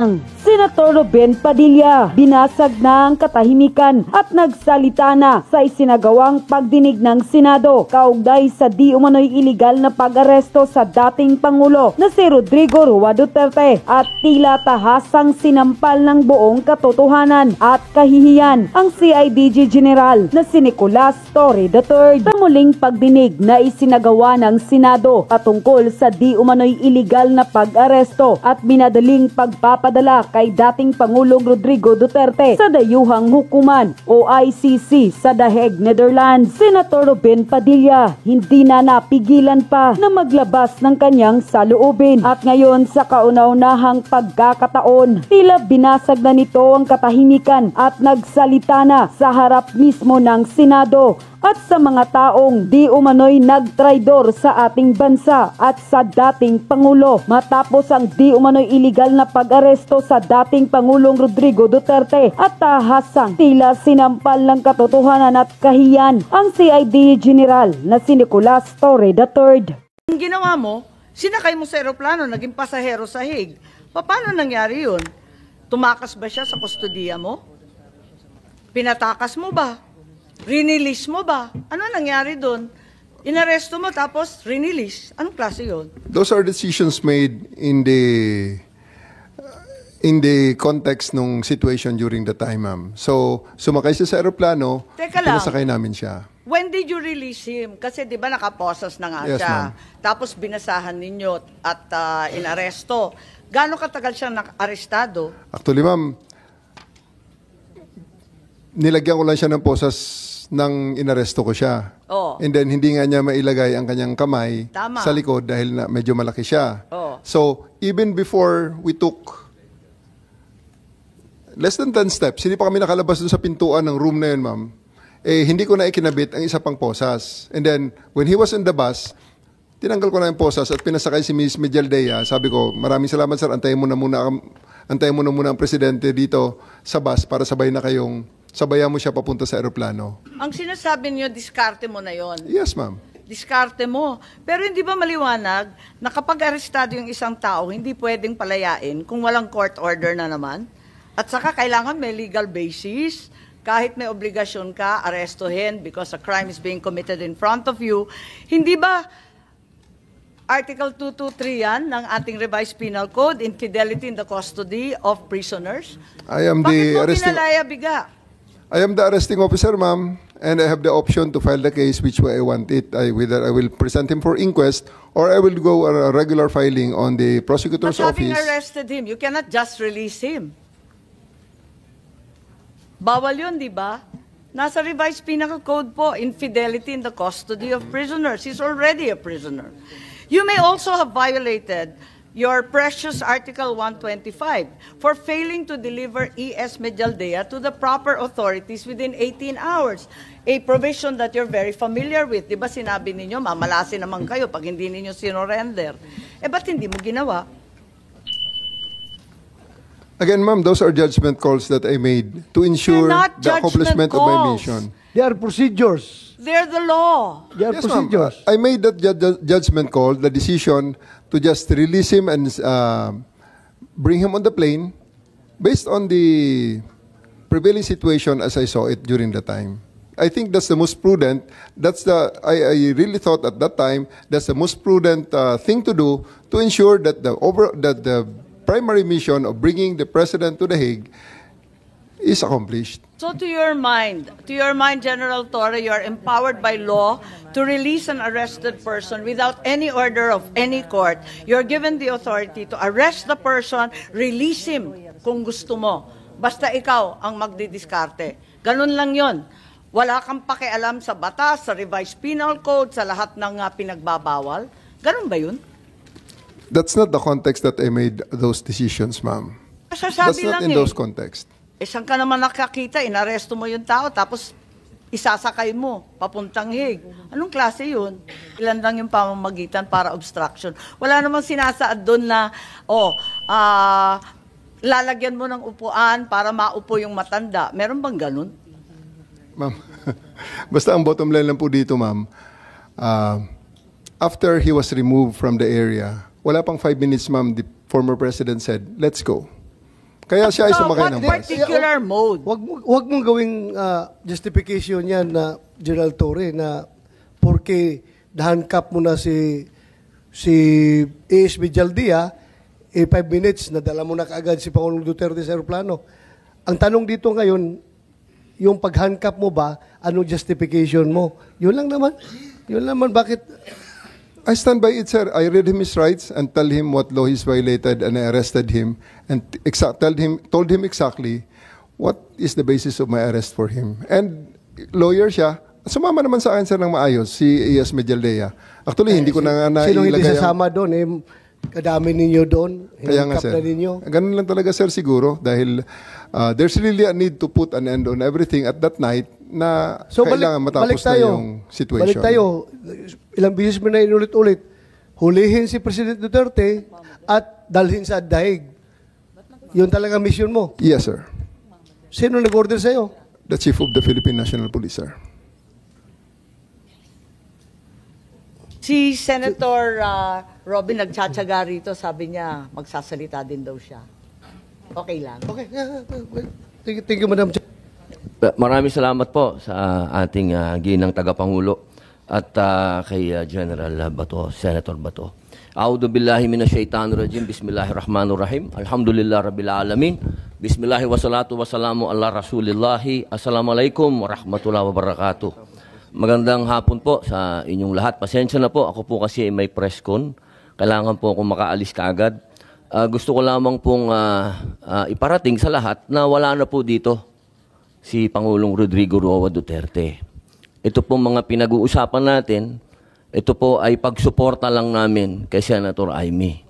lang. Senator Ruben Padilla binasag na ang katahimikan at nagsalita na sa isinagawang pagdinig ng Senado kaugnay sa di umano'y iligal na pag-aresto sa dating Pangulo na si Rodrigo Roa Duterte at tila tahasang sinampal ng buong katotohanan at kahihiyan ang CIDG General na si Nicolas Torre III sa muling pagdinig na isinagawa ng Senado patungkol sa di umano'y iligal na pag-aresto at minadaling pagpapadala kay dating Pangulong Rodrigo Duterte sa dayuhang hukuman o ICC sa The Hague, Netherlands. Senator Ruben Padilla hindi na napigilan pa na maglabas ng kanyang saloobin at ngayon sa kauna-unahang pagkakataon tila binasag na nito ang katahimikan at nagsalita na sa harap mismo ng Senado at sa mga taong di umano'y nagtraidor sa ating bansa at sa dating Pangulo matapos ang di umano'y iligal na pag-aresto sa dating Pangulong Rodrigo Duterte at tahasang tila sinampal ng katotohanan at kahiyan ang CID General na si Nicolas Torre III. Ang ginawa mo, sinakay mo sa eroplano, naging pasahero sa Hague. Paano nangyari yun? Tumakas ba siya sa kustodiya mo? Pinatakas mo ba? Rinilis mo ba? Ano nangyari doon? Inaresto mo tapos rinilis. Anong klase yun? Those are decisions made in the context ng situation during the time, ma'am. So, sumakay siya sa aeroplano, pinasakay namin siya. When did you release him? Kasi di ba nakaposas na nga Yes, siya. Tapos binasahan ninyo at inaresto. Gaano katagal siya arestado? Actually, ma'am, nilagyan ko lang siya ng posas nang inaresto ko siya. Oh. And then, hindi nga niya mailagay ang kanyang kamay Tama. sa likod dahil na medyo malaki siya. Oh. So, even before we took less than 10 steps, hindi pa kami nakalabas dun sa pintuan ng room na yun, ma'am, eh, hindi ko na ikinabit ang isa pang posas. And then, when he was in the bus, tinanggal ko na yung posas at pinasakay si Ms. Medialdea. Sabi ko, maraming salamat, sir. Antayin mo na muna ang presidente dito sa bus para sabayan mo siya papunta sa eroplano. Ang sinasabi niyo, diskarte mo na yon. Yes, ma'am. Diskarte mo. Pero hindi ba maliwanag na kapag arestado yung isang tao, hindi pwedeng palayain kung walang court order na naman? At saka kailangan may legal basis. Kahit may obligasyon ka, arestuhin because a crime is being committed in front of you. Hindi ba Article 223 yan ng ating revised penal code, infidelity in the custody of prisoners? Bakit mo pinalaya biga? I am the arresting officer, ma'am, and I have the option to file the case which way I want it. Whether I will present him for inquest or I will go a regular filing on the prosecutor's office. But having arrested him, you cannot just release him. Bawal yun, di ba? Nasa revised penal code po, infidelity in the custody of prisoners. He's already a prisoner. You may also have violated your precious Article 125 for failing to deliver E.S. Medialdea to the proper authorities within 18 hours. A provision that you're very familiar with. Di ba sinabi ninyo, mamalasin naman kayo pag hindi ninyo sinorender. Ba't hindi mo ginawa? Again, ma'am, those are judgment calls that I made to ensure the accomplishment of my mission. They are procedures. They're the law. They are Yes, procedures. I made that judgment call, the decision to just release him and bring him on the plane based on the prevailing situation as I saw it during the time. I think that's the most prudent. I really thought at that time that's the most prudent thing to do to ensure that the primary mission of bringing the president to The Hague is accomplished. So to your mind, General Torre, you are empowered by law to release an arrested person without any order of any court. You're given the authority to arrest the person, release him kung gusto mo. Basta ikaw ang magdidiskarte. Ganun lang yon. Wala kang pakialam sa batas, sa revised penal code, sa lahat ng pinagbabawal. Ganun ba yun? That's not the context that I made those decisions, ma'am. Sasabi That's not lang in those contexts. Saan ka naman nakakita? Inaresto mo yung tao, tapos isasakay mo papuntang Hague. Anong klase yun? Ilan lang yung pamamagitan para obstruction. Wala namang sinasaad doon na, lalagyan mo ng upuan para maupo yung matanda. Meron bang ganun? Ma'am, basta ang bottom line lang po dito, ma'am, after he was removed from the area, wala pang 5 minutes, ma'am, the former president said, let's go. Kaya siya ay So, sumakay what ng bus. particular mode? Wag mong gawing justification yan na General Torre na porque nahankap mo na si ASB Jaldia, 5 minutes, nadala mo na kaagad si Pangulong Duterte sa aeroplano. Ang tanong dito ngayon, yung paghankap mo ba, anong justification mo? Yun lang naman. Yun naman, bakit? I stand by it, sir. I read him his rights and tell him what law he's violated, and I arrested him and told him exactly what is the basis of my arrest for him. And lawyer siya. Sumama naman sa akin, sir, ng maayos, si Ias Medialdea. Actually, hindi ko na nga Sino hindi nailagay sasama doon? Kadami ninyo doon. Kaya nga, Hinkap sir. na ninyo. Ganun lang talaga, sir, siguro. Dahil there's really a need to put an end on everything at that night na kailangan matapos na yung situation. Balik tayo. Ilang beses mo na inulit-ulit. Hulihin si President Duterte at dalhin sa daig. Yun talaga mission mo. Yes, sir. Sino nag-order sa'yo? The Chief of the Philippine National Police, sir. Si Senator Robin nagtsatsaga rito, sabi niya magsasalita din daw siya. Okay lang. Okay. Thank you, Madam Chair. Maraming salamat po sa ating ginang tagapangulo at kay General Bato, Senator Bato. A'udhu billahi minasyaitanir rajim. Bismillahirrahmanirrahim. Alhamdulillah rabbil alamin. Bismillahi wassalatu wassalamu ala rasulillahi. Assalamualaikum warahmatullahi wabarakatuh. Magandang hapon po sa inyong lahat. Pasensya na po, ako po kasi may press con. Kailangan po akong makaalis kaagad. Gusto ko lamang pong iparating sa lahat na wala na po dito si Pangulong Rodrigo Roa Duterte. Ito po mga pinag-uusapan natin, ito po ay pagsuporta lang namin kay Senator Amy.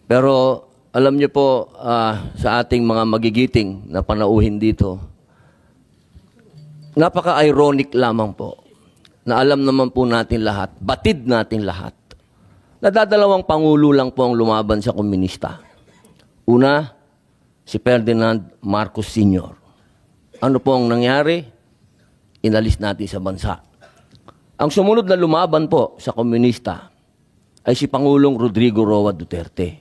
Pero alam niyo po sa ating mga magigiting na panauhin dito, napaka-ironic lamang po na alam naman po natin lahat, batid natin lahat, na dadalawang pangulo lang po ang lumaban sa komunista. Una, si Ferdinand Marcos Sr. Ano po ang nangyari? Inalis natin sa bansa. Ang sumunod na lumaban po sa komunista ay si Pangulong Rodrigo Roa Duterte.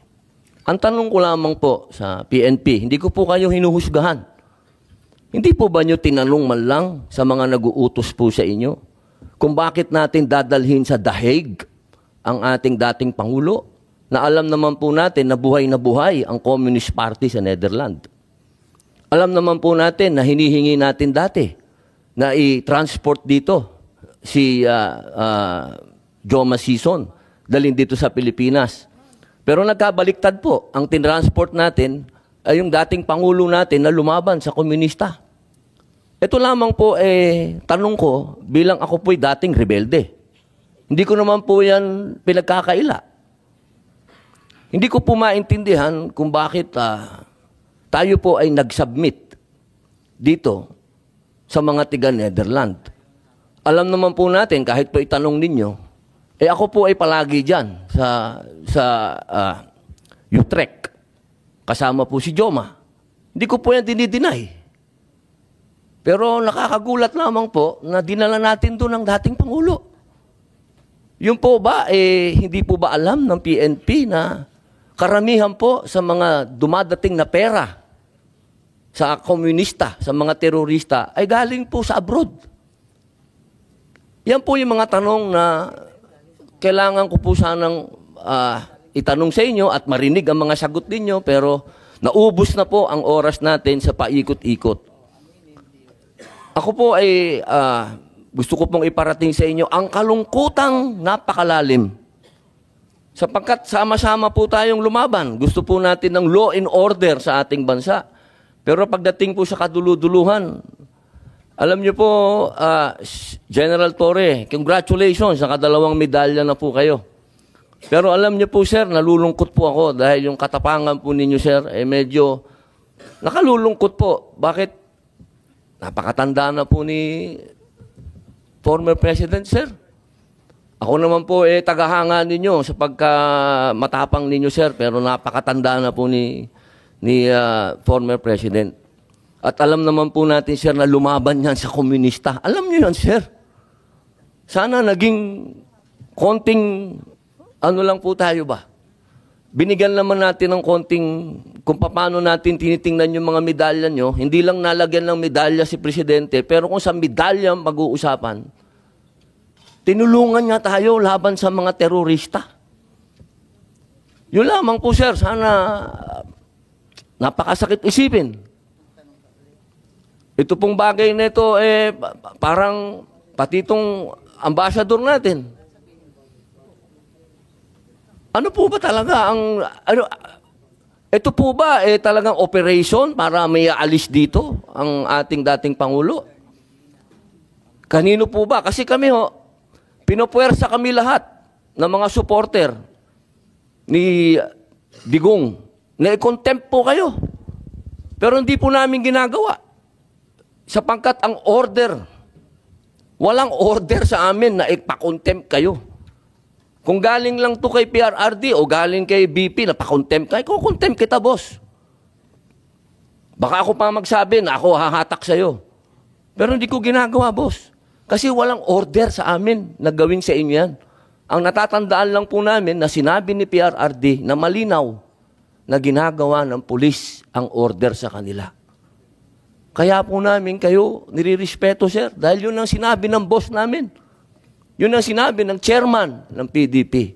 Ang tanong ko lamang po sa PNP, hindi ko po kayo hinuhusgahan. Hindi po ba nyo tinanong man lang sa mga nag-uutos po sa inyo kung bakit natin dadalhin sa dahig ang ating dating Pangulo na alam naman po natin na buhay ang Communist Party sa Netherlands. Alam naman po natin na hinihingi natin dati na i-transport dito si Joma Sison, dalhin dito sa Pilipinas. Pero nagkabaliktad po, ang tinransport natin ay yung dating Pangulo natin na lumaban sa komunista. Ito lamang po, tanong ko, bilang ako po'y dating rebelde. Hindi ko naman po yan pinagkakaila. Hindi ko po maintindihan kung bakit tayo po ay nag-submit dito sa mga tiga-Netherlands. Alam naman po natin, kahit po itanong ninyo, ako po ay palagi dyan sa Utrecht. Kasama po si Joma. Hindi ko po yan dinideny. Pero nakakagulat lamang po na dinala natin doon ang dating Pangulo. Yun po ba, hindi po ba alam ng PNP na karamihan po sa mga dumadating na pera sa komunista, sa mga terorista, ay galing po sa abroad? Yan po yung mga tanong na kailangan ko po sanang itanong sa inyo at marinig ang mga sagot ninyo, pero naubos na po ang oras natin sa paikot-ikot. Ako po ay gusto ko pong iparating sa inyo ang kalungkutang napakalalim. Sapagkat sama-sama po tayong lumaban. Gusto po natin ng law and order sa ating bansa. Pero pagdating po sa kaduluduluhan, alam niyo po, General Torre, congratulations, nakadalawang medalya na po kayo. Pero alam niyo po, sir, nalulungkot po ako dahil yung katapangan po ninyo, sir, medyo nakalulungkot po. Bakit? Napakatanda na po ni former President, sir. Ako naman po tagahanga ninyo sa pagkamatapang ninyo, sir, pero napakatanda na po ni former President. At alam naman po natin, sir, na lumaban yan sa komunista. Alam niyo yan, sir. Sana naging konting ano lang po tayo ba? binigyan naman natin ng konting kung paano natin tinitingnan yung mga medalya nyo. Hindi lang nalagyan ng medalya si Presidente, pero kung sa medalya mag-uusapan, tinulungan nga tayo laban sa mga terorista. Yun lamang po, sir. Sana napakasakit isipin. Ito pong bagay na ito, parang pati itong ambassador natin. Ano po ba talaga ang... ito po ba talagang operation para may aalis dito ang ating dating Pangulo? Kanino po ba? Kasi kami pinopuwersa kami lahat ng mga supporter ni Digong na i-contempt po kayo. Pero hindi po namin ginagawa. Sapagkat ang order, walang order sa amin na ipa-contempt kayo. Kung galing lang to kay PRRD o galing kay BP na pa-contempt kayo, contempt kita, boss. Baka ako pa magsabi na ako hahatak sa'yo. Pero hindi ko ginagawa, boss. Kasi walang order sa amin na gawin sa inyo yan. Ang natatandaan lang po namin na sinabi ni PRRD na malinaw na ginagawa ng pulis ang order sa kanila. Kaya po namin kayo nirirespeto, sir, dahil yun ang sinabi ng boss namin. Yun ang sinabi ng chairman ng PDP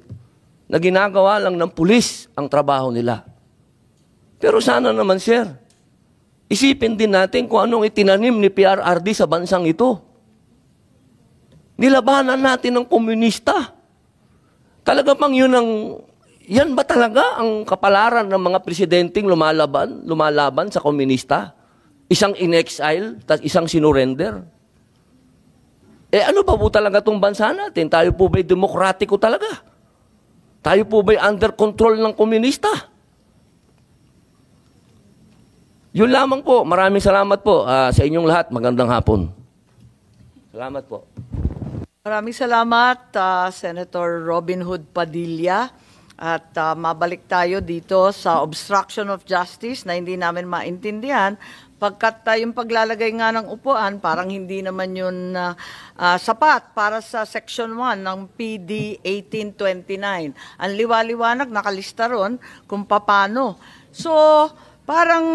na ginagawa lang ng pulis ang trabaho nila. Pero sana naman, sir, isipin din natin kung anong itinanim ni PRRD sa bansang ito. Nilabanan natin ng komunista. Talaga bang yan ba talaga ang kapalaran ng mga presidenteng lumalaban sa komunista? Isang in-exile, isang sinurrender? Ano ba po talaga itong bansa natin? Tayo po ba'y demokratiko talaga? Tayo po ba'y under control ng komunista? Yun lamang po. Maraming salamat po sa inyong lahat. Magandang hapon. Salamat po. Maraming salamat, Senator Robin Hood Padilla. At mabalik tayo dito sa obstruction of justice na hindi namin maintindihan. Pagkat yung paglalagay nga ng upuan, parang hindi naman yun sapat para sa Section 1 ng PD 1829. Ang liwaliwanag, nakalista ron kung paano. So, parang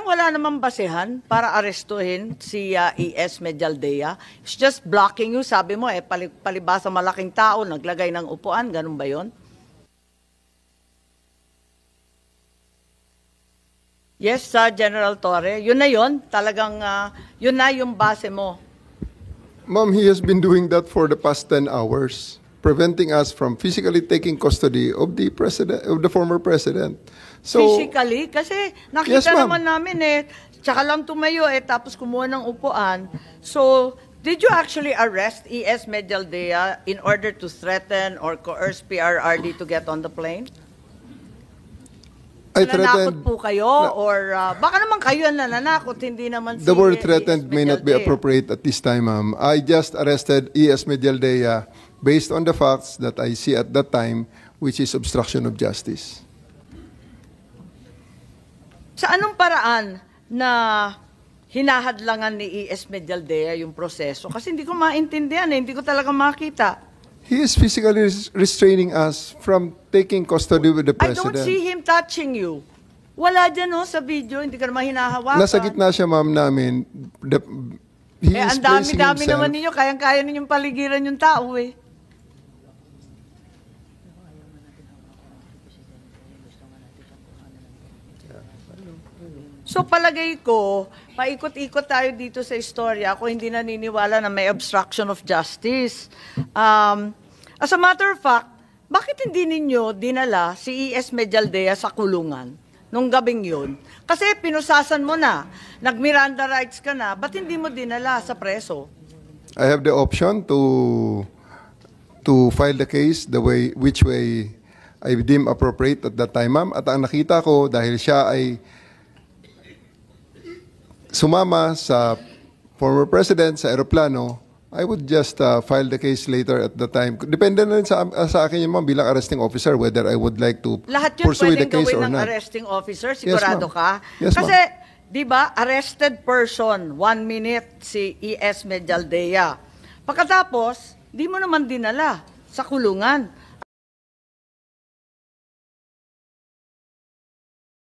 wala namang basehan para arestuhin si E.S. Medialdea. It's just blocking you. Sabi mo, palibasa malaking tao, naglagay ng upuan. Ganun ba yun? Yes, General Torre. Yun na yun. Talagang yun na yung base mo. Ma'am, he has been doing that for the past 10 hours, preventing us from physically taking custody of the president, of the former president. So, Physically? Kasi nakita Yes, ma'am. naman namin tsaka lang tumayo tapos kumuha ng upuan. So, did you actually arrest E.S. Medialdea in order to threaten or coerce PRRD to get on the plane? I Nanakot threatened, po kayo or baka naman kayo ang nananakot, hindi naman si the word E.S. threatened may not be Medialdea. appropriate at this time, ma'am. I just arrested E.S. Medialdea based on the facts that I see at that time, which is obstruction of justice. Sa anong paraan na hinahadlangan ni E.S. Medialdea yung proseso? Kasi hindi ko maintindihan, hindi ko talaga makita. He is physically restraining us from taking custody with the I president. don't see him touching you. Wala dyan sa video, hindi ka naman hinahawakan. Nasa gitna siya, ma'am, namin. He is ang placing dami-dami himself. naman ninyo, kayang-kaya ninyong paligiran yung tao So palagay ko, paikot-ikot tayo dito sa istorya. Ako hindi naniniwala na may obstruction of justice. As a matter of fact, bakit hindi ninyo dinala si E.S. Medialdea sa kulungan nung gabing yun? Kasi pinusasan mo na, nag-Miranda rights ka na, ba't hindi mo dinala sa preso? I have the option to file the case which way I deem appropriate at that time, ma'am. At ang nakita ko, dahil siya ay sumama sa former president sa aeroplano, I would just file the case later at the time. Depende na rin sa akin yun, ma'am, bilang arresting officer, whether I would like to Lahat yun pursue the pwedeng case or gawin ng not. arresting officer, sigurado ma'am. ka? Yes, Kasi, ma'am. di ba, arrested person, 1 minute si E.S. Medialdea. Pagkatapos, di mo naman dinala sa kulungan.